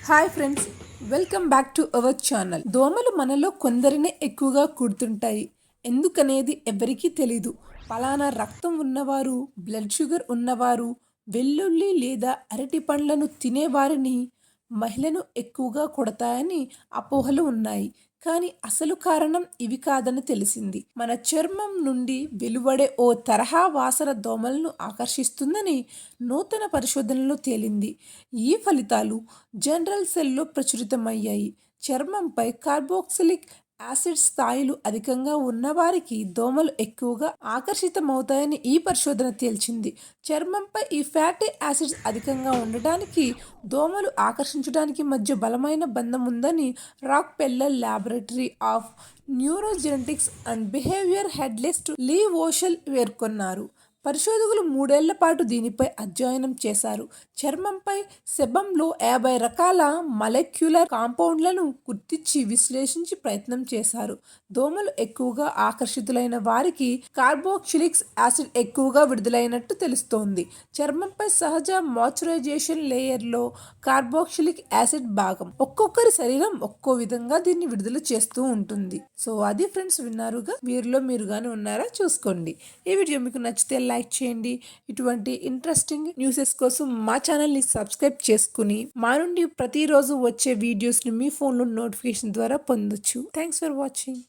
Hi friends, welcome back to our channel. దోమలు మనలో కొందరినే ఎక్కువగా కుడుతుంటాయి. ఎందుకనేది ఎవరికీ తెలీదు. పలానా రక్తం ఉన్నవారు, బ్లడ్ షుగర్ ఉన్నవారు, వెల్లుల్లి లేదా అరటి పండ్లను తినేవారిని మహిళను ఎక్కువగా కొడతాయని అపోహలు ఉన్నాయి. కానీ అసలు కారణం ఇవి కాదని తెలిసింది. మన చర్మం నుండి వెలువడే ఓ తరహా వాసన దోమలను ఆకర్షిస్తుందని నూతన పరిశోధనలో తేలింది. ఈ ఫలితాలు జనరల్ సెల్లో ప్రచురితమయ్యాయి. చర్మంపై కార్బోక్సిలిక్ యాసిడ్ స్థాయిలు అధికంగా ఉన్నవారికి దోమలు ఎక్కువగా ఆకర్షితమవుతాయని ఈ పరిశోధన తేల్చింది. చర్మంపై ఈ ఫ్యాటీ యాసిడ్స్ అధికంగా ఉండటానికి దోమలు ఆకర్షించడానికి మధ్య బలమైన బంధం ఉందని Rockefeller laboratory of neurogenetics and behaviour head Leslie Vosshall పేర్కొన్నారు. పరిశోధకులు 3 ఏళ్ల పాటు దీనిపై అధ్యయనం చేశారు. చర్మంపై సెబంలో 50 రకాల మాలిక్యులర్ కాంపౌండ్లను గుర్తించి విశ్లేషించి ప్రయత్నం చేశారు. దోమలు ఎక్కువగా ఆకర్షితులైన వారికి కార్బోక్సిలిక్ యాసిడ్ ఎక్కువగా విడుదలైనట్టు తెలుస్తోంది. చర్మంపై సహజ మాయిశ్చరైజేషన్ లేయర్లో కార్బోక్సిలిక్ యాసిడ్ భాగం. ఒక్కొక్కరి శరీరం ఒక్కో విధంగా దీన్ని విడుదల చేస్తూ ఉంటుంది. సో అది ఫ్రెండ్స్, విన్నారుగా. వీరిలో మీరుగానే ఉన్నారా? చూసుకోండి. ఈ వీడియో మీకు నచ్చితే లైక్ చేయండి. ఇటువంటి ఇంట్రెస్టింగ్ న్యూసెస్ కోసం మా ఛానల్ని సబ్స్క్రైబ్ చేసుకుని మా నుండి ప్రతిరోజు వచ్చే వీడియోస్ని మీ ఫోన్లో నోటిఫికేషన్ ద్వారా పొందొచ్చు. Thanks for watching.